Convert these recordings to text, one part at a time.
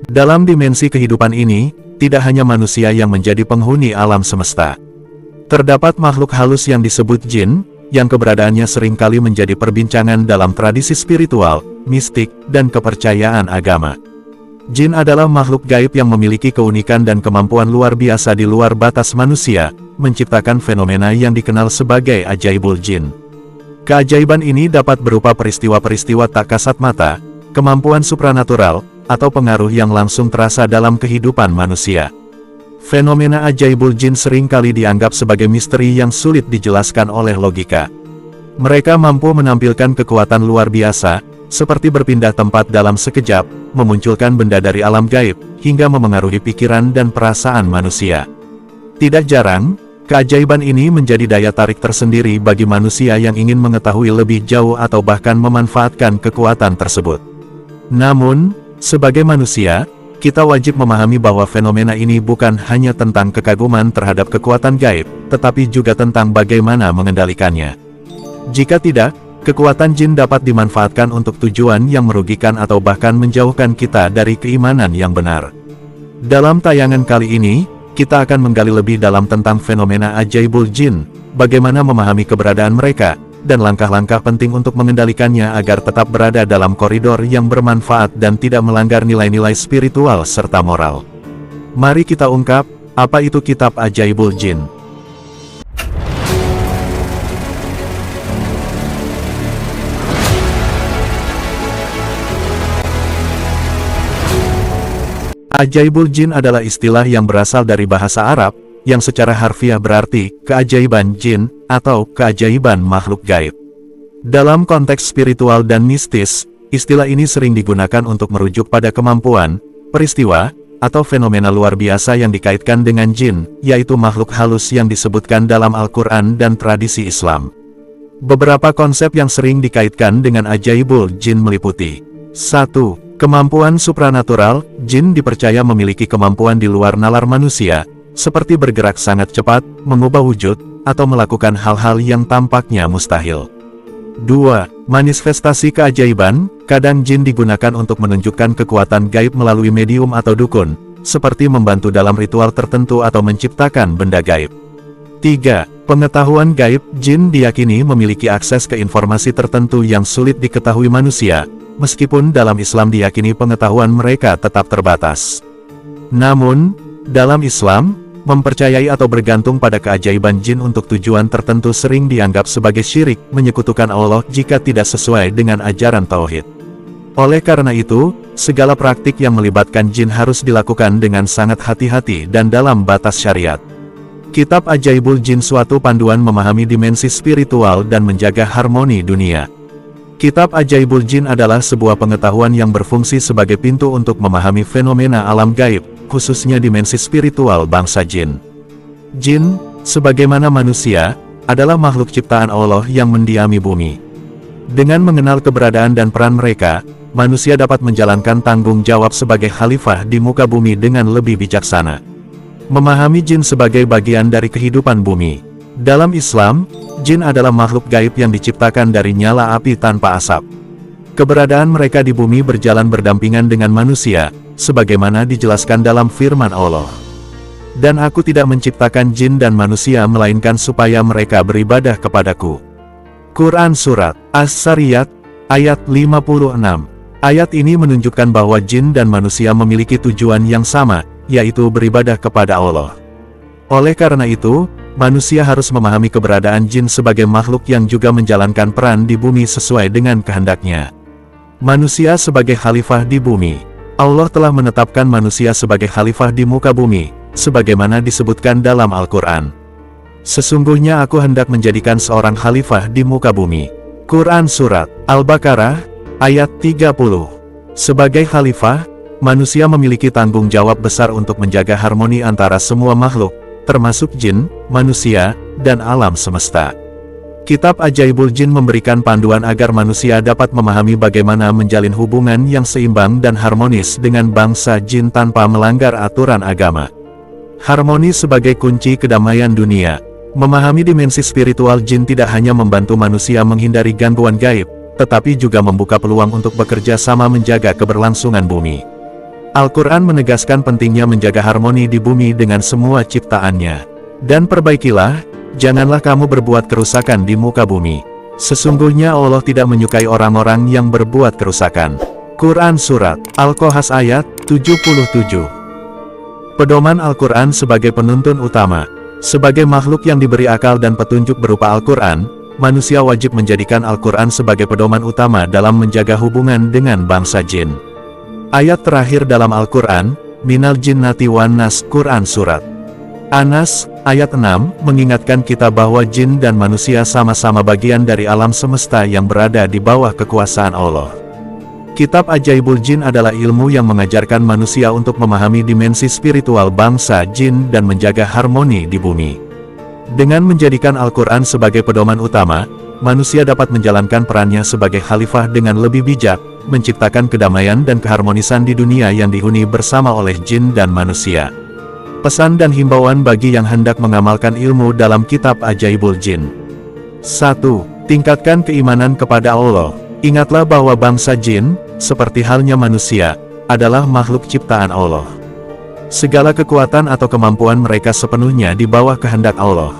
Dalam dimensi kehidupan ini, tidak hanya manusia yang menjadi penghuni alam semesta. Terdapat makhluk halus yang disebut jin, yang keberadaannya seringkali menjadi perbincangan dalam tradisi spiritual, mistik, dan kepercayaan agama. Jin adalah makhluk gaib yang memiliki keunikan dan kemampuan luar biasa di luar batas manusia, menciptakan fenomena yang dikenal sebagai ajaibul jin. Keajaiban ini dapat berupa peristiwa-peristiwa tak kasat mata, kemampuan supranatural, atau pengaruh yang langsung terasa dalam kehidupan manusia. Fenomena ajaibul jin seringkali dianggap sebagai misteri yang sulit dijelaskan oleh logika. Mereka mampu menampilkan kekuatan luar biasa, seperti berpindah tempat dalam sekejap, memunculkan benda dari alam gaib, hingga memengaruhi pikiran dan perasaan manusia. Tidak jarang, keajaiban ini menjadi daya tarik tersendiri bagi manusia yang ingin mengetahui lebih jauh atau bahkan memanfaatkan kekuatan tersebut. Namun, sebagai manusia, kita wajib memahami bahwa fenomena ini bukan hanya tentang kekaguman terhadap kekuatan gaib, tetapi juga tentang bagaimana mengendalikannya. Jika tidak, kekuatan jin dapat dimanfaatkan untuk tujuan yang merugikan atau bahkan menjauhkan kita dari keimanan yang benar. Dalam tayangan kali ini, kita akan menggali lebih dalam tentang fenomena ajaibul jin, bagaimana memahami keberadaan mereka, dan langkah-langkah penting untuk mengendalikannya agar tetap berada dalam koridor yang bermanfaat dan tidak melanggar nilai-nilai spiritual serta moral. Mari kita ungkap, apa itu kitab ajaibul jin. Ajaibul jin adalah istilah yang berasal dari bahasa Arab, yang secara harfiah berarti keajaiban jin, atau keajaiban makhluk gaib. Dalam konteks spiritual dan mistis, istilah ini sering digunakan untuk merujuk pada kemampuan, peristiwa, atau fenomena luar biasa yang dikaitkan dengan jin, yaitu makhluk halus yang disebutkan dalam Al-Quran dan tradisi Islam. Beberapa konsep yang sering dikaitkan dengan ajaibul jin meliputi 1. Kemampuan supranatural. Jin dipercaya memiliki kemampuan di luar nalar manusia, seperti bergerak sangat cepat, mengubah wujud, atau melakukan hal-hal yang tampaknya mustahil. 2. Manifestasi keajaiban. Kadang jin digunakan untuk menunjukkan kekuatan gaib melalui medium atau dukun, seperti membantu dalam ritual tertentu atau menciptakan benda gaib. 3. Pengetahuan gaib. Jin diyakini memiliki akses ke informasi tertentu yang sulit diketahui manusia, meskipun dalam Islam diyakini pengetahuan mereka tetap terbatas. Namun, dalam Islam, mempercayai atau bergantung pada keajaiban jin untuk tujuan tertentu sering dianggap sebagai syirik, menyekutukan Allah jika tidak sesuai dengan ajaran tauhid. Oleh karena itu, segala praktik yang melibatkan jin harus dilakukan dengan sangat hati-hati dan dalam batas syariat. Kitab Ajaibul Jin suatu panduan memahami dimensi spiritual dan menjaga harmoni dunia. Kitab Ajaibul Jin adalah sebuah pengetahuan yang berfungsi sebagai pintu untuk memahami fenomena alam gaib, khususnya dimensi spiritual bangsa jin. Jin, sebagaimana manusia, adalah makhluk ciptaan Allah yang mendiami bumi. Dengan mengenal keberadaan dan peran mereka, manusia dapat menjalankan tanggung jawab sebagai khalifah di muka bumi dengan lebih bijaksana. Memahami jin sebagai bagian dari kehidupan bumi. Dalam Islam, jin adalah makhluk gaib yang diciptakan dari nyala api tanpa asap. Keberadaan mereka di bumi berjalan berdampingan dengan manusia, sebagaimana dijelaskan dalam firman Allah. Dan aku tidak menciptakan jin dan manusia melainkan supaya mereka beribadah kepadaku. Quran Surat As-Sariyat, ayat 56. Ayat ini menunjukkan bahwa jin dan manusia memiliki tujuan yang sama, yaitu beribadah kepada Allah. Oleh karena itu, manusia harus memahami keberadaan jin sebagai makhluk yang juga menjalankan peran di bumi sesuai dengan kehendaknya. Manusia sebagai khalifah di bumi. Allah telah menetapkan manusia sebagai khalifah di muka bumi, sebagaimana disebutkan dalam Al-Quran. Sesungguhnya aku hendak menjadikan seorang khalifah di muka bumi. Quran Surat Al-Baqarah, ayat 30. Sebagai khalifah, manusia memiliki tanggung jawab besar untuk menjaga harmoni antara semua makhluk, termasuk jin, manusia, dan alam semesta. Kitab Ajaibul Jin memberikan panduan agar manusia dapat memahami bagaimana menjalin hubungan yang seimbang dan harmonis dengan bangsa jin tanpa melanggar aturan agama. Harmoni sebagai kunci kedamaian dunia. Memahami dimensi spiritual jin tidak hanya membantu manusia menghindari gangguan gaib, tetapi juga membuka peluang untuk bekerja sama menjaga keberlangsungan bumi. Al-Quran menegaskan pentingnya menjaga harmoni di bumi dengan semua ciptaannya. Dan perbaikilah, janganlah kamu berbuat kerusakan di muka bumi. Sesungguhnya Allah tidak menyukai orang-orang yang berbuat kerusakan. Quran Surat Al-Qasas ayat 77. Pedoman Al-Quran sebagai penuntun utama. Sebagai makhluk yang diberi akal dan petunjuk berupa Al-Quran, manusia wajib menjadikan Al-Quran sebagai pedoman utama dalam menjaga hubungan dengan bangsa jin. Ayat terakhir dalam Al-Quran, Minal Jinnati wan Nas, Quran Surat An-Nas, ayat 6, mengingatkan kita bahwa jin dan manusia sama-sama bagian dari alam semesta yang berada di bawah kekuasaan Allah. Kitab Ajaibul Jin adalah ilmu yang mengajarkan manusia untuk memahami dimensi spiritual bangsa jin dan menjaga harmoni di bumi. Dengan menjadikan Al-Quran sebagai pedoman utama, manusia dapat menjalankan perannya sebagai khalifah dengan lebih bijak, menciptakan kedamaian dan keharmonisan di dunia yang dihuni bersama oleh jin dan manusia. Pesan dan himbauan bagi yang hendak mengamalkan ilmu dalam Kitab Ajaibul Jin. 1. Tingkatkan keimanan kepada Allah. Ingatlah bahwa bangsa jin, seperti halnya manusia, adalah makhluk ciptaan Allah. Segala kekuatan atau kemampuan mereka sepenuhnya di bawah kehendak Allah.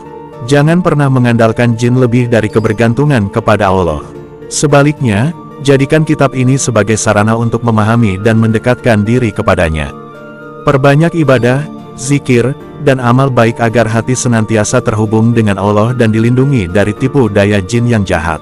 Jangan pernah mengandalkan jin lebih dari kebergantungan kepada Allah. Sebaliknya, jadikan kitab ini sebagai sarana untuk memahami dan mendekatkan diri kepadanya. Perbanyak ibadah, zikir, dan amal baik agar hati senantiasa terhubung dengan Allah dan dilindungi dari tipu daya jin yang jahat.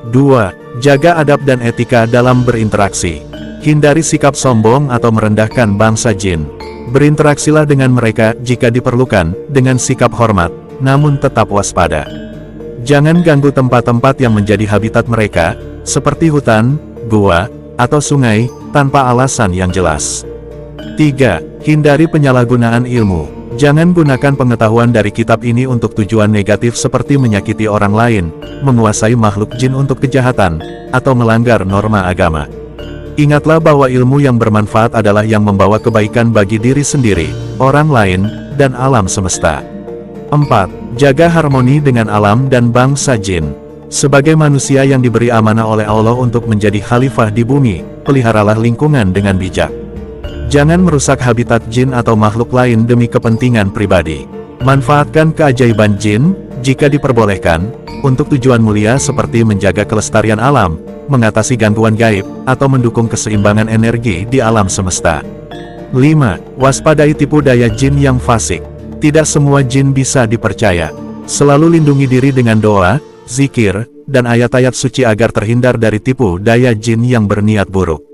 2. Jaga adab dan etika dalam berinteraksi. Hindari sikap sombong atau merendahkan bangsa jin. Berinteraksilah dengan mereka jika diperlukan, dengan sikap hormat, namun tetap waspada. Jangan ganggu tempat-tempat yang menjadi habitat mereka, seperti hutan, gua, atau sungai, tanpa alasan yang jelas. 3. Hindari penyalahgunaan ilmu. Jangan gunakan pengetahuan dari kitab ini untuk tujuan negatif seperti menyakiti orang lain, menguasai makhluk jin untuk kejahatan, atau melanggar norma agama. Ingatlah bahwa ilmu yang bermanfaat adalah yang membawa kebaikan bagi diri sendiri, orang lain, dan alam semesta. 4. Jaga harmoni dengan alam dan bangsa jin. Sebagai manusia yang diberi amanah oleh Allah untuk menjadi khalifah di bumi, peliharalah lingkungan dengan bijak. Jangan merusak habitat jin atau makhluk lain demi kepentingan pribadi. Manfaatkan keajaiban jin, jika diperbolehkan, untuk tujuan mulia seperti menjaga kelestarian alam, mengatasi gangguan gaib, atau mendukung keseimbangan energi di alam semesta. 5. Waspadai tipu daya jin yang fasik. Tidak semua jin bisa dipercaya. Selalu lindungi diri dengan doa, zikir, dan ayat-ayat suci agar terhindar dari tipu daya jin yang berniat buruk.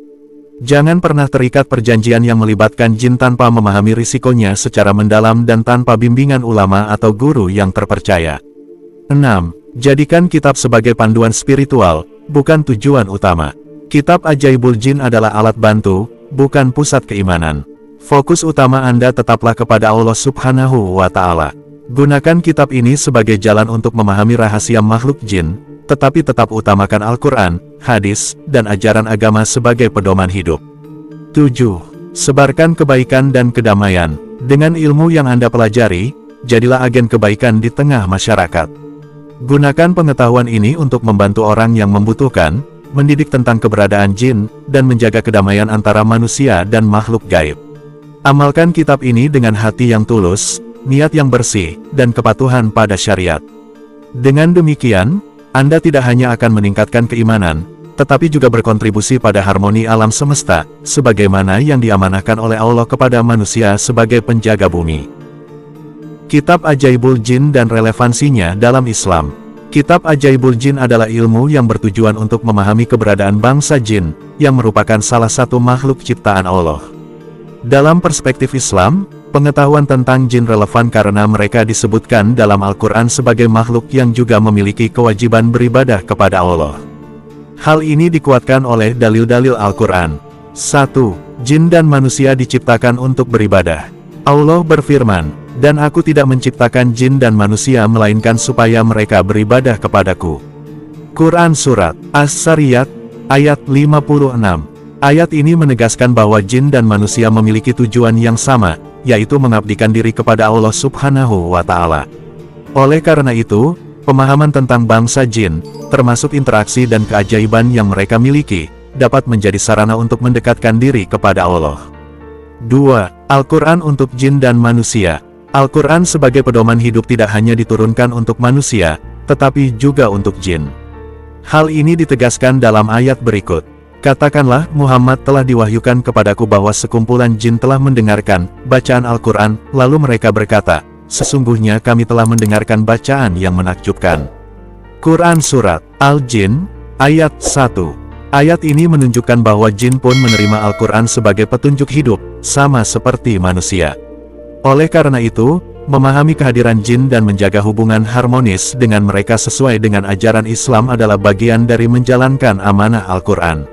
Jangan pernah terikat perjanjian yang melibatkan jin tanpa memahami risikonya secara mendalam dan tanpa bimbingan ulama atau guru yang terpercaya. 6. Jadikan kitab sebagai panduan spiritual, bukan tujuan utama. Kitab Ajaibul Jin adalah alat bantu, bukan pusat keimanan. Fokus utama Anda tetaplah kepada Allah Subhanahu wa Ta'ala. Gunakan kitab ini sebagai jalan untuk memahami rahasia makhluk jin, tetapi tetap utamakan Al-Quran, hadis, dan ajaran agama sebagai pedoman hidup. 7. Sebarkan kebaikan dan kedamaian. Dengan ilmu yang Anda pelajari, jadilah agen kebaikan di tengah masyarakat. Gunakan pengetahuan ini untuk membantu orang yang membutuhkan, mendidik tentang keberadaan jin, dan menjaga kedamaian antara manusia dan makhluk gaib. Amalkan kitab ini dengan hati yang tulus, niat yang bersih, dan kepatuhan pada syariat. Dengan demikian, Anda tidak hanya akan meningkatkan keimanan, tetapi juga berkontribusi pada harmoni alam semesta, sebagaimana yang diamanahkan oleh Allah kepada manusia sebagai penjaga bumi. Kitab Ajaibul Jin dan relevansinya dalam Islam. Kitab Ajaibul Jin adalah ilmu yang bertujuan untuk memahami keberadaan bangsa jin, yang merupakan salah satu makhluk ciptaan Allah. Dalam perspektif Islam, pengetahuan tentang jin relevan karena mereka disebutkan dalam Al-Quran sebagai makhluk yang juga memiliki kewajiban beribadah kepada Allah. Hal ini dikuatkan oleh dalil-dalil Al-Quran. 1. Jin dan manusia diciptakan untuk beribadah. Allah berfirman, "Dan aku tidak menciptakan jin dan manusia melainkan supaya mereka beribadah kepadaku." Quran Surat As-Sariyat, ayat 56. Ayat ini menegaskan bahwa jin dan manusia memiliki tujuan yang sama, yaitu mengabdikan diri kepada Allah Subhanahu wa Ta'ala. Oleh karena itu, pemahaman tentang bangsa jin, termasuk interaksi dan keajaiban yang mereka miliki, dapat menjadi sarana untuk mendekatkan diri kepada Allah. 2. Al-Quran untuk jin dan manusia. Al-Quran sebagai pedoman hidup tidak hanya diturunkan untuk manusia, tetapi juga untuk jin. Hal ini ditegaskan dalam ayat berikut. Katakanlah, Muhammad telah diwahyukan kepadaku bahwa sekumpulan jin telah mendengarkan bacaan Al-Quran, lalu mereka berkata, sesungguhnya kami telah mendengarkan bacaan yang menakjubkan. Quran Surat Al-Jin, ayat 1. Ayat ini menunjukkan bahwa jin pun menerima Al-Quran sebagai petunjuk hidup, sama seperti manusia. Oleh karena itu, memahami kehadiran jin dan menjaga hubungan harmonis dengan mereka sesuai dengan ajaran Islam adalah bagian dari menjalankan amanah Al-Quran.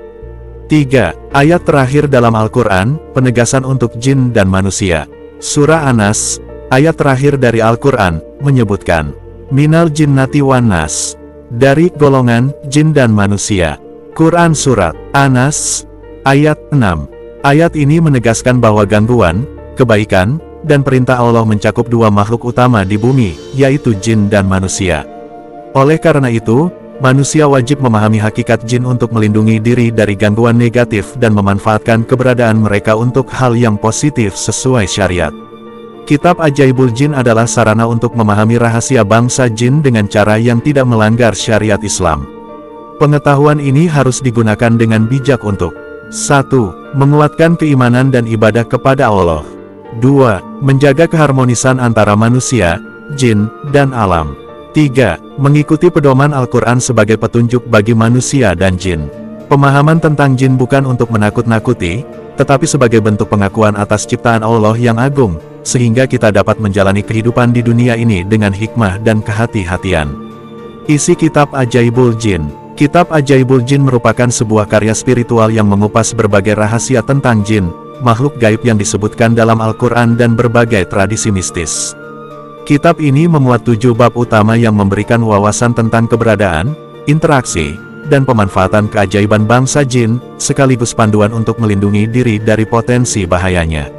3. Ayat terakhir dalam Al-Quran, penegasan untuk jin dan manusia. Surah An-Nas, ayat terakhir dari Al-Quran, menyebutkan, Minal jinnati wan nas, dari golongan jin dan manusia. Quran Surat An-Nas, ayat 6. Ayat ini menegaskan bahwa gangguan, kebaikan, dan perintah Allah mencakup dua makhluk utama di bumi, yaitu jin dan manusia. Oleh karena itu, manusia wajib memahami hakikat jin untuk melindungi diri dari gangguan negatif dan memanfaatkan keberadaan mereka untuk hal yang positif sesuai syariat. Kitab Ajaibul Jin adalah sarana untuk memahami rahasia bangsa jin dengan cara yang tidak melanggar syariat Islam. Pengetahuan ini harus digunakan dengan bijak untuk 1. Menguatkan keimanan dan ibadah kepada Allah. 2. Menjaga keharmonisan antara manusia, jin, dan alam. 3. Mengikuti pedoman Al-Quran sebagai petunjuk bagi manusia dan jin. Pemahaman tentang jin bukan untuk menakut-nakuti, tetapi sebagai bentuk pengakuan atas ciptaan Allah yang agung, sehingga kita dapat menjalani kehidupan di dunia ini dengan hikmah dan kehati-hatian. Isi Kitab Ajaibul Jin. Kitab Ajaibul Jin merupakan sebuah karya spiritual yang mengupas berbagai rahasia tentang jin, makhluk gaib yang disebutkan dalam Al-Quran dan berbagai tradisi mistis. Kitab ini memuat 7 bab utama yang memberikan wawasan tentang keberadaan, interaksi, dan pemanfaatan keajaiban bangsa jin, sekaligus panduan untuk melindungi diri dari potensi bahayanya.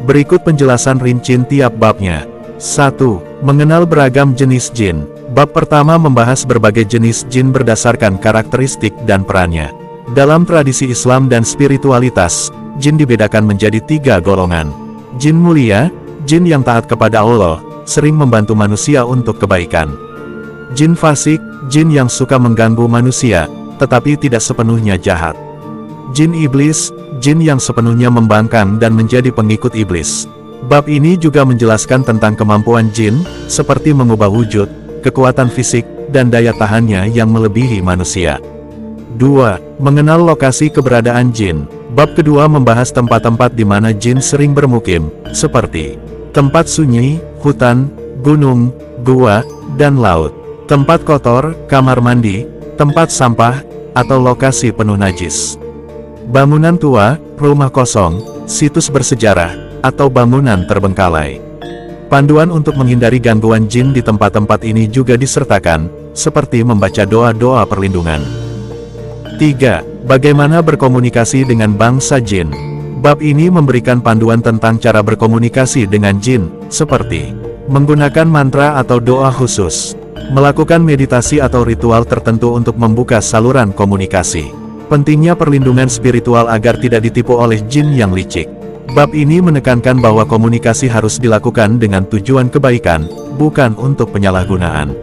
Berikut penjelasan rinci tiap babnya. 1. Mengenal beragam jenis jin. Bab pertama membahas berbagai jenis jin berdasarkan karakteristik dan perannya. Dalam tradisi Islam dan spiritualitas, jin dibedakan menjadi 3 golongan. Jin mulia, jin yang taat kepada Allah, sering membantu manusia untuk kebaikan. Jin fasik, jin yang suka mengganggu manusia, tetapi tidak sepenuhnya jahat. Jin iblis, jin yang sepenuhnya membangkang dan menjadi pengikut iblis. Bab ini juga menjelaskan tentang kemampuan jin, seperti mengubah wujud, kekuatan fisik, dan daya tahannya yang melebihi manusia. 2. Mengenal lokasi keberadaan jin. Bab kedua membahas tempat-tempat di mana jin sering bermukim, seperti tempat sunyi, hutan, gunung, gua, dan laut. Tempat kotor, kamar mandi, tempat sampah, atau lokasi penuh najis. Bangunan tua, rumah kosong, situs bersejarah, atau bangunan terbengkalai. Panduan untuk menghindari gangguan jin di tempat-tempat ini juga disertakan, seperti membaca doa-doa perlindungan. 3. Bagaimana berkomunikasi dengan bangsa jin. Bab ini memberikan panduan tentang cara berkomunikasi dengan jin, seperti menggunakan mantra atau doa khusus, melakukan meditasi atau ritual tertentu untuk membuka saluran komunikasi. Pentingnya perlindungan spiritual agar tidak ditipu oleh jin yang licik. Bab ini menekankan bahwa komunikasi harus dilakukan dengan tujuan kebaikan, bukan untuk penyalahgunaan.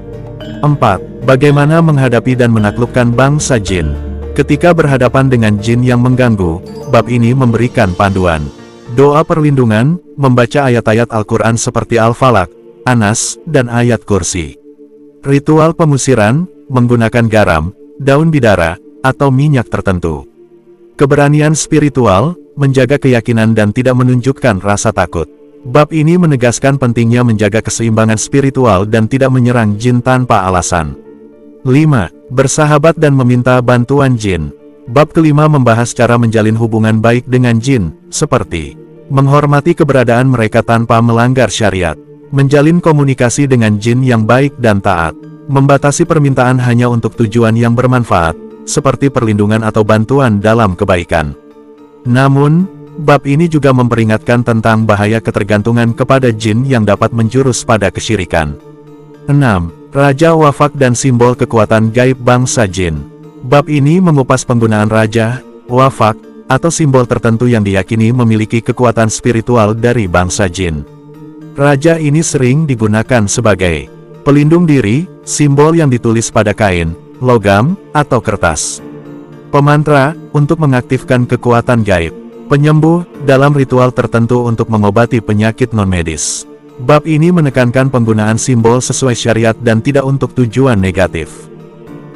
4. Bagaimana menghadapi dan menaklukkan bangsa jin. Ketika berhadapan dengan jin yang mengganggu, bab ini memberikan panduan. Doa perlindungan, membaca ayat-ayat Al-Quran seperti Al-Falaq, An-Nas, dan ayat kursi. Ritual pemusiran, menggunakan garam, daun bidara, atau minyak tertentu. Keberanian spiritual, menjaga keyakinan dan tidak menunjukkan rasa takut. Bab ini menegaskan pentingnya menjaga keseimbangan spiritual dan tidak menyerang jin tanpa alasan. 5. Bersahabat dan meminta bantuan jin. Bab kelima membahas cara menjalin hubungan baik dengan jin, seperti menghormati keberadaan mereka tanpa melanggar syariat, menjalin komunikasi dengan jin yang baik dan taat, membatasi permintaan hanya untuk tujuan yang bermanfaat, seperti perlindungan atau bantuan dalam kebaikan. Namun, bab ini juga memperingatkan tentang bahaya ketergantungan kepada jin yang dapat menjurus pada kesyirikan. 6. Raja wafak dan simbol kekuatan gaib bangsa jin. Bab ini mengupas penggunaan raja, wafak, atau simbol tertentu yang diyakini memiliki kekuatan spiritual dari bangsa jin. Raja ini sering digunakan sebagai pelindung diri, simbol yang ditulis pada kain, logam, atau kertas. Pemantra, untuk mengaktifkan kekuatan gaib. Penyembuh, dalam ritual tertentu untuk mengobati penyakit non-medis. Bab ini menekankan penggunaan simbol sesuai syariat dan tidak untuk tujuan negatif.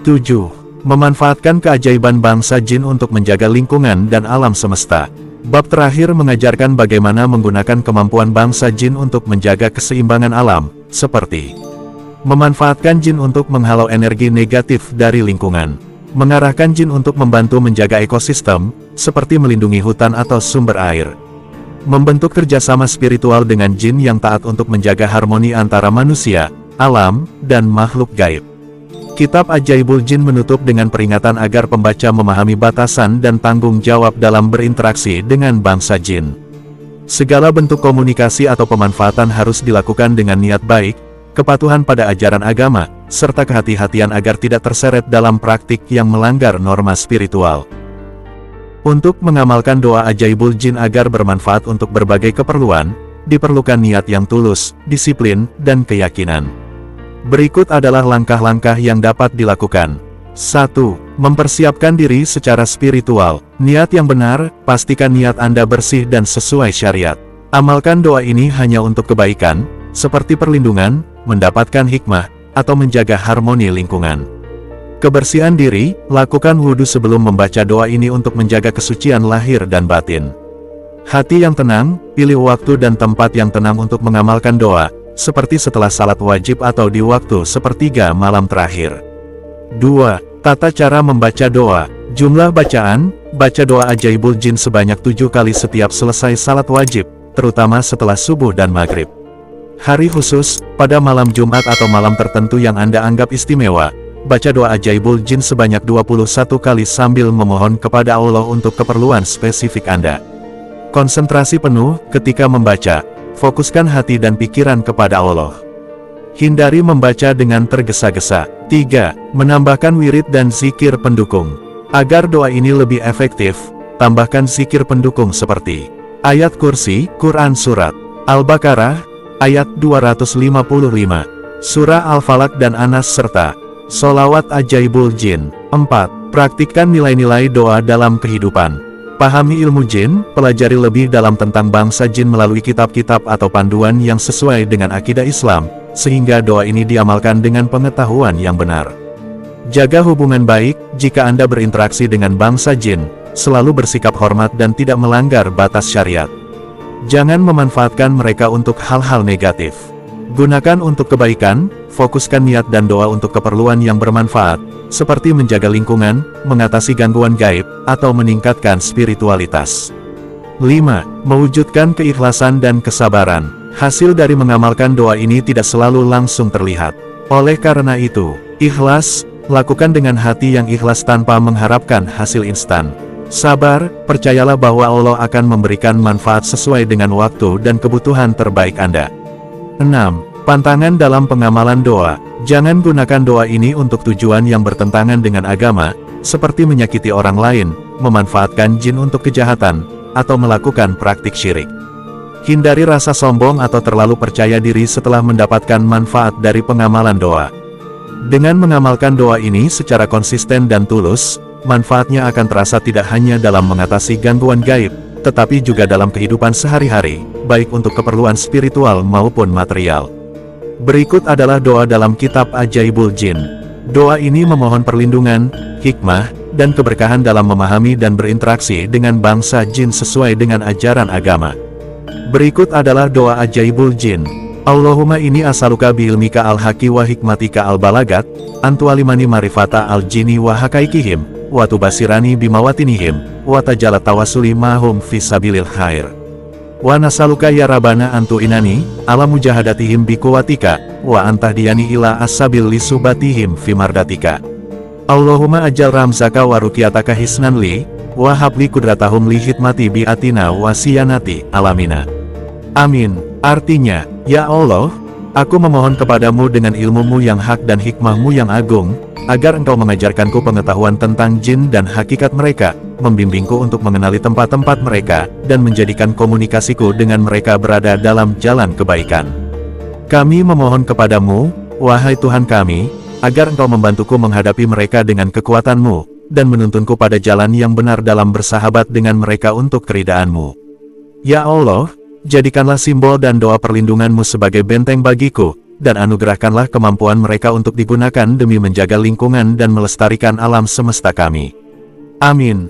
7. Memanfaatkan keajaiban bangsa jin untuk menjaga lingkungan dan alam semesta. Bab terakhir mengajarkan bagaimana menggunakan kemampuan bangsa jin untuk menjaga keseimbangan alam, seperti memanfaatkan jin untuk menghalau energi negatif dari lingkungan, mengarahkan jin untuk membantu menjaga ekosistem, seperti melindungi hutan atau sumber air, membentuk kerjasama spiritual dengan jin yang taat untuk menjaga harmoni antara manusia, alam, dan makhluk gaib. Kitab Ajaibul Jin menutup dengan peringatan agar pembaca memahami batasan dan tanggung jawab dalam berinteraksi dengan bangsa jin. Segala bentuk komunikasi atau pemanfaatan harus dilakukan dengan niat baik, kepatuhan pada ajaran agama, serta kehati-hatian agar tidak terseret dalam praktik yang melanggar norma spiritual. Untuk mengamalkan doa Ajaibul Jin agar bermanfaat untuk berbagai keperluan, diperlukan niat yang tulus, disiplin, dan keyakinan. Berikut adalah langkah-langkah yang dapat dilakukan. 1. Mempersiapkan diri secara spiritual. Niat yang benar, pastikan niat Anda bersih dan sesuai syariat. Amalkan doa ini hanya untuk kebaikan, seperti perlindungan, mendapatkan hikmah, atau menjaga harmoni lingkungan. Kebersihan diri, lakukan wudhu sebelum membaca doa ini untuk menjaga kesucian lahir dan batin. Hati yang tenang, pilih waktu dan tempat yang tenang untuk mengamalkan doa, seperti setelah salat wajib atau di waktu sepertiga malam terakhir. 2. Tata cara membaca doa. Jumlah bacaan, baca doa Ajaibul Jin sebanyak 7 kali setiap selesai salat wajib, terutama setelah subuh dan maghrib. Hari khusus, pada malam Jumat atau malam tertentu yang Anda anggap istimewa, baca doa Ajaibul Jin sebanyak 21 kali sambil memohon kepada Allah untuk keperluan spesifik Anda. Konsentrasi penuh ketika membaca. Fokuskan hati dan pikiran kepada Allah. Hindari membaca dengan tergesa-gesa. 3. Menambahkan wirid dan zikir pendukung. Agar doa ini lebih efektif, tambahkan zikir pendukung seperti ayat kursi, Quran Surat Al-Baqarah, ayat 255, Surah Al-Falaq dan Anas serta Sholawat Ajaibul Jin. 4. Praktikkan nilai-nilai doa dalam kehidupan. Pahami ilmu jin, pelajari lebih dalam tentang bangsa jin melalui kitab-kitab atau panduan yang sesuai dengan akidah Islam, sehingga doa ini diamalkan dengan pengetahuan yang benar. Jaga hubungan baik, jika Anda berinteraksi dengan bangsa jin, selalu bersikap hormat dan tidak melanggar batas syariat. Jangan memanfaatkan mereka untuk hal-hal negatif. Gunakan untuk kebaikan, fokuskan niat dan doa untuk keperluan yang bermanfaat, seperti menjaga lingkungan, mengatasi gangguan gaib, atau meningkatkan spiritualitas. 5. Mewujudkan keikhlasan dan kesabaran. Hasil dari mengamalkan doa ini tidak selalu langsung terlihat. Oleh karena itu, ikhlas, lakukan dengan hati yang ikhlas tanpa mengharapkan hasil instan. Sabar, percayalah bahwa Allah akan memberikan manfaat sesuai dengan waktu dan kebutuhan terbaik Anda. 6. Pantangan dalam pengamalan doa. Jangan gunakan doa ini untuk tujuan yang bertentangan dengan agama, seperti menyakiti orang lain, memanfaatkan jin untuk kejahatan, atau melakukan praktik syirik. Hindari rasa sombong atau terlalu percaya diri setelah mendapatkan manfaat dari pengamalan doa. Dengan mengamalkan doa ini secara konsisten dan tulus, manfaatnya akan terasa tidak hanya dalam mengatasi gangguan gaib, tetapi juga dalam kehidupan sehari-hari, baik untuk keperluan spiritual maupun material. Berikut adalah doa dalam kitab Ajaibul Jin. Doa ini memohon perlindungan, hikmah, dan keberkahan dalam memahami dan berinteraksi dengan bangsa jin sesuai dengan ajaran agama. Berikut adalah doa Ajaibul Jin. Allahumma ini asaluka biilmika al-haqi wa hikmatika al-balagat, antualimani marifata al-jini wa hakaikihim, wa tubasirani bimawatinihim, wa tajalat tawasuli mahum fisabilil khair. Wa nasaluka ya Rabbana antu inani, ala mujahadatihim bikuwatika, wa antahdiyani ila asabil lisubatihim fimardatika. Allahumma ajal ramzaka wa ruqyataka hisnan li, wa habli kudratahum li hidmati biatina wa siyanati alamina. Amin. Artinya, ya Allah, aku memohon kepadamu dengan ilmumu yang hak dan hikmahmu yang agung, agar engkau mengajarkanku pengetahuan tentang jin dan hakikat mereka, membimbingku untuk mengenali tempat-tempat mereka, dan menjadikan komunikasiku dengan mereka berada dalam jalan kebaikan. Kami memohon kepadamu, wahai Tuhan kami, agar Engkau membantuku menghadapi mereka dengan kekuatan-Mu, dan menuntunku pada jalan yang benar dalam bersahabat dengan mereka untuk keridhaan-Mu. Ya Allah, jadikanlah simbol dan doa perlindungan-Mu sebagai benteng bagiku, dan anugerahkanlah kemampuan mereka untuk digunakan demi menjaga lingkungan dan melestarikan alam semesta kami. Amin.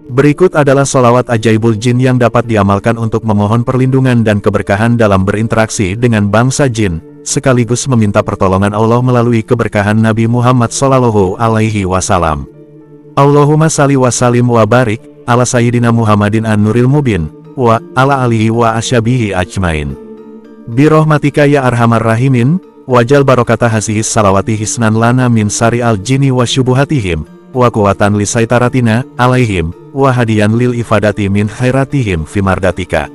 Berikut adalah sholawat ajaibul jin yang dapat diamalkan untuk memohon perlindungan dan keberkahan dalam berinteraksi dengan bangsa jin, sekaligus meminta pertolongan Allah melalui keberkahan Nabi Muhammad Sallallahu Alaihi Wasallam. Allahumma salli wa sallim wa barik, ala Sayyidina Muhammadin an-Nuril Mubin, wa ala alihi wa asyabihi ajmain. Birahmatika ya arhamar rahimin, wajal barokata hasihis salawati hisnan lana min sari al jini wa syubuhatihim, wa kuwatan li saitaratina, alaihim, wa hadiyan lil ifadati min khairatihim fimardatika.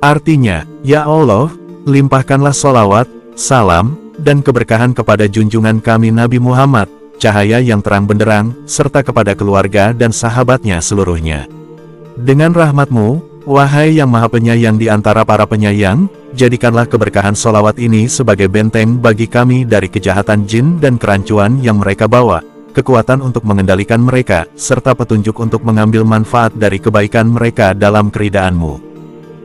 Artinya, ya Allah, limpahkanlah solawat, salam, dan keberkahan kepada junjungan kami Nabi Muhammad, cahaya yang terang benderang, serta kepada keluarga dan sahabatnya seluruhnya. Dengan rahmat-Mu, wahai yang maha penyayang di antara para penyayang, jadikanlah keberkahan solawat ini sebagai benteng bagi kami dari kejahatan jin dan kerancuan yang mereka bawa, kekuatan untuk mengendalikan mereka, serta petunjuk untuk mengambil manfaat dari kebaikan mereka dalam keridhaan-Mu.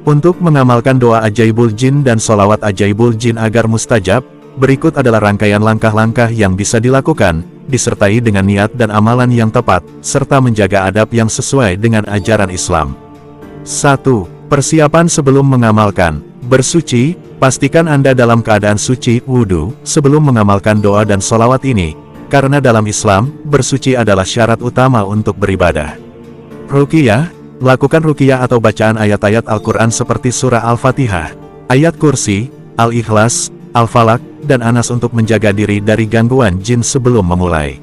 Untuk mengamalkan doa ajaibul jin dan solawat ajaibul jin agar mustajab, berikut adalah rangkaian langkah-langkah yang bisa dilakukan, disertai dengan niat dan amalan yang tepat, serta menjaga adab yang sesuai dengan ajaran Islam. 1. Persiapan sebelum mengamalkan. Bersuci, pastikan Anda dalam keadaan suci, wudu, sebelum mengamalkan doa dan solawat ini, karena dalam Islam, bersuci adalah syarat utama untuk beribadah. Ruqyah, lakukan ruqyah atau bacaan ayat-ayat Al-Quran seperti surah Al-Fatihah, ayat kursi, Al-Ikhlas, Al-Falaq, dan Anas untuk menjaga diri dari gangguan jin sebelum memulai.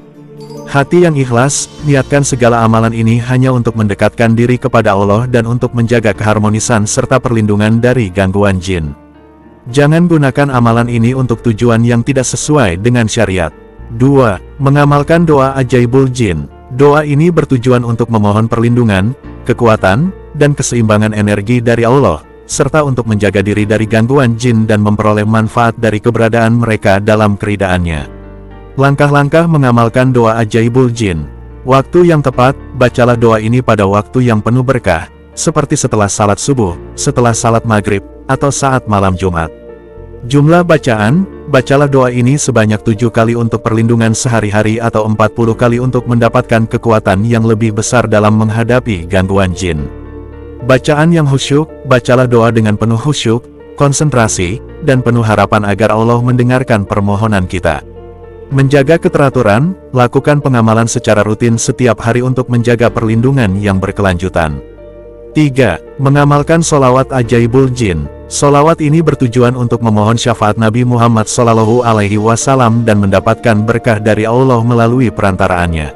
Hati yang ikhlas, niatkan segala amalan ini hanya untuk mendekatkan diri kepada Allah dan untuk menjaga keharmonisan serta perlindungan dari gangguan jin. Jangan gunakan amalan ini untuk tujuan yang tidak sesuai dengan syariat. 2. Mengamalkan doa ajaibul jin. Doa ini bertujuan untuk memohon perlindungan, kekuatan, dan keseimbangan energi dari Allah, serta untuk menjaga diri dari gangguan jin dan memperoleh manfaat dari keberadaan mereka dalam keridaan-Nya. Langkah-langkah mengamalkan doa ajaibul jin. Waktu yang tepat, bacalah doa ini pada waktu yang penuh berkah, seperti setelah salat subuh, setelah salat maghrib, atau saat malam Jumat. Jumlah bacaan, bacalah doa ini sebanyak 7 kali untuk perlindungan sehari-hari atau 40 kali untuk mendapatkan kekuatan yang lebih besar dalam menghadapi gangguan jin. Bacaan yang khusyuk, bacalah doa dengan penuh khusyuk, konsentrasi, dan penuh harapan agar Allah mendengarkan permohonan kita. Menjaga keteraturan, lakukan pengamalan secara rutin setiap hari untuk menjaga perlindungan yang berkelanjutan. 3. Mengamalkan sholawat ajaibul jin. Sholawat ini bertujuan untuk memohon syafaat Nabi Muhammad Sallallahu Alaihi Wasallam dan mendapatkan berkah dari Allah melalui perantaraannya.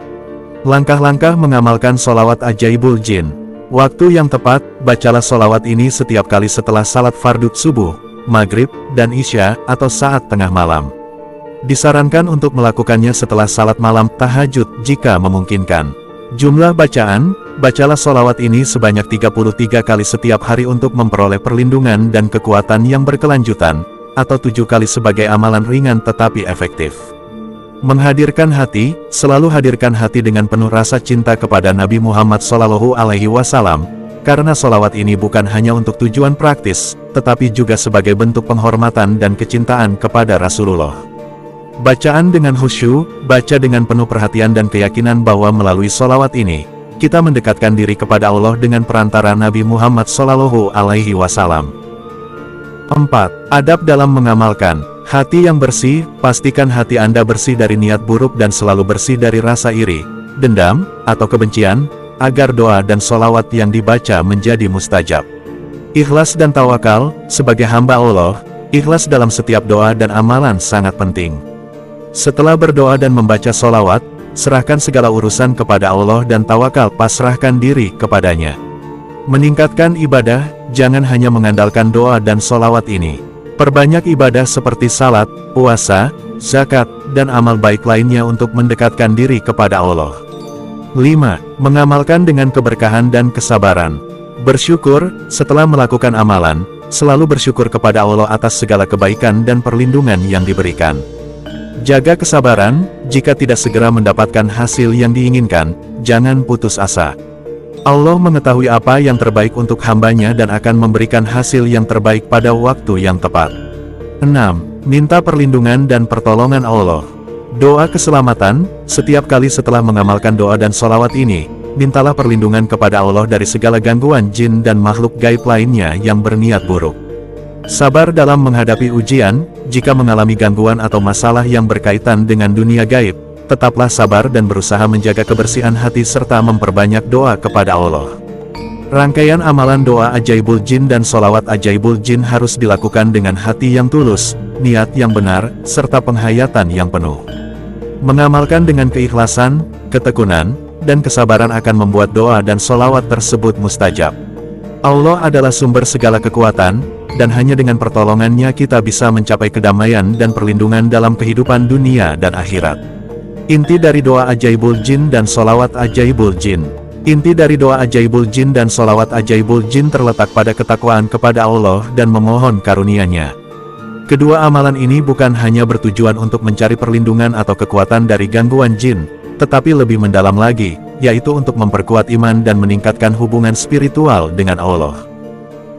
Langkah-langkah mengamalkan sholawat ajaibul jin. Waktu yang tepat, bacalah sholawat ini setiap kali setelah salat fardhu subuh, maghrib, dan isya, atau saat tengah malam. Disarankan untuk melakukannya setelah salat malam tahajud jika memungkinkan. Jumlah bacaan, bacalah sholawat ini sebanyak 33 kali setiap hari untuk memperoleh perlindungan dan kekuatan yang berkelanjutan, atau 7 kali sebagai amalan ringan tetapi efektif. Menghadirkan hati, selalu hadirkan hati dengan penuh rasa cinta kepada Nabi Muhammad Sallallahu Alaihi Wasallam, karena sholawat ini bukan hanya untuk tujuan praktis, tetapi juga sebagai bentuk penghormatan dan kecintaan kepada Rasulullah. Bacaan dengan khusyuk, baca dengan penuh perhatian dan keyakinan bahwa melalui sholawat ini, kita mendekatkan diri kepada Allah dengan perantara Nabi Muhammad Sallallahu Alaihi Wasallam. 4. Adab dalam mengamalkan. Hati yang bersih, pastikan hati Anda bersih dari niat buruk dan selalu bersih dari rasa iri, dendam, atau kebencian, agar doa dan sholawat yang dibaca menjadi mustajab. Ikhlas dan tawakal, sebagai hamba Allah, ikhlas dalam setiap doa dan amalan sangat penting. Setelah berdoa dan membaca sholawat, serahkan segala urusan kepada Allah dan tawakal pasrahkan diri kepadanya. Meningkatkan ibadah, jangan hanya mengandalkan doa dan sholawat ini. Perbanyak ibadah seperti salat, puasa, zakat, dan amal baik lainnya untuk mendekatkan diri kepada Allah. 5. Mengamalkan dengan keberkahan dan kesabaran. Bersyukur, setelah melakukan amalan, selalu bersyukur kepada Allah atas segala kebaikan dan perlindungan yang diberikan. Jaga kesabaran, jika tidak segera mendapatkan hasil yang diinginkan, jangan putus asa. Allah mengetahui apa yang terbaik untuk hambanya dan akan memberikan hasil yang terbaik pada waktu yang tepat. 6. Minta perlindungan dan pertolongan Allah. Doa keselamatan, setiap kali setelah mengamalkan doa dan sholawat ini, mintalah perlindungan kepada Allah dari segala gangguan jin dan makhluk gaib lainnya yang berniat buruk. Sabar dalam menghadapi ujian, jika mengalami gangguan atau masalah yang berkaitan dengan dunia gaib, tetaplah sabar dan berusaha menjaga kebersihan hati serta memperbanyak doa kepada Allah. Rangkaian amalan doa ajaibul jin dan sholawat ajaibul jin harus dilakukan dengan hati yang tulus, niat yang benar, serta penghayatan yang penuh. Mengamalkan dengan keikhlasan, ketekunan, dan kesabaran akan membuat doa dan sholawat tersebut mustajab. Allah adalah sumber segala kekuatan, dan hanya dengan pertolongannya kita bisa mencapai kedamaian dan perlindungan dalam kehidupan dunia dan akhirat. Inti dari doa ajaibul jin dan sholawat ajaibul jin. Inti dari doa ajaibul jin dan sholawat ajaibul jin terletak pada ketakwaan kepada Allah dan memohon karunia-Nya. Kedua amalan ini bukan hanya bertujuan untuk mencari perlindungan atau kekuatan dari gangguan jin, tetapi lebih mendalam lagi, yaitu untuk memperkuat iman dan meningkatkan hubungan spiritual dengan Allah.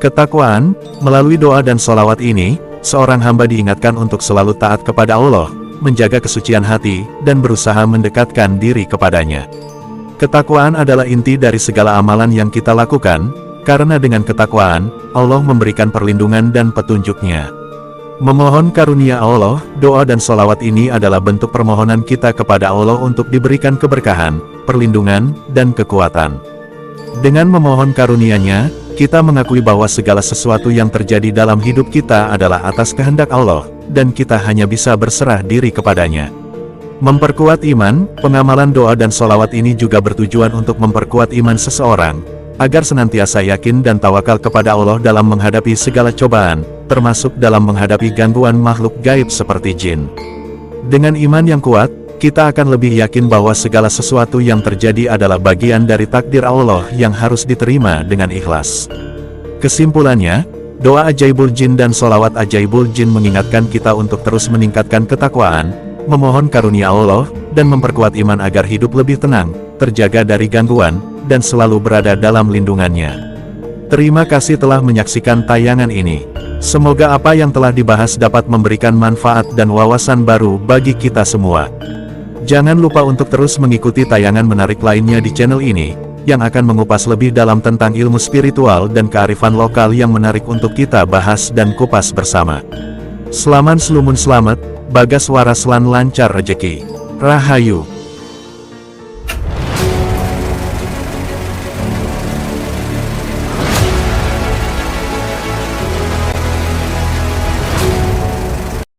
Ketakwaan, melalui doa dan sholawat ini, seorang hamba diingatkan untuk selalu taat kepada Allah, menjaga kesucian hati, dan berusaha mendekatkan diri kepadanya. Ketakwaan adalah inti dari segala amalan yang kita lakukan, karena dengan ketakwaan, Allah memberikan perlindungan dan petunjuk-Nya. Memohon karunia Allah, doa dan sholawat ini adalah bentuk permohonan kita kepada Allah untuk diberikan keberkahan, perlindungan, dan kekuatan. Dengan memohon karunia-Nya, kita mengakui bahwa segala sesuatu yang terjadi dalam hidup kita adalah atas kehendak Allah, dan kita hanya bisa berserah diri kepadanya. Memperkuat iman, pengamalan doa dan sholawat ini juga bertujuan untuk memperkuat iman seseorang, agar senantiasa yakin dan tawakal kepada Allah dalam menghadapi segala cobaan, termasuk dalam menghadapi gangguan makhluk gaib seperti jin. Dengan iman yang kuat, kita akan lebih yakin bahwa segala sesuatu yang terjadi adalah bagian dari takdir Allah yang harus diterima dengan ikhlas. Kesimpulannya, doa ajaibul jin dan sholawat ajaibul jin mengingatkan kita untuk terus meningkatkan ketakwaan, memohon karunia Allah, dan memperkuat iman agar hidup lebih tenang, terjaga dari gangguan, dan selalu berada dalam lindungannya. Terima kasih telah menyaksikan tayangan ini. Semoga apa yang telah dibahas dapat memberikan manfaat dan wawasan baru bagi kita semua. Jangan lupa untuk terus mengikuti tayangan menarik lainnya di channel ini, yang akan mengupas lebih dalam tentang ilmu spiritual dan kearifan lokal yang menarik untuk kita bahas dan kupas bersama. Selaman selumun selamat, bagas waras lan lancar rejeki. Rahayu.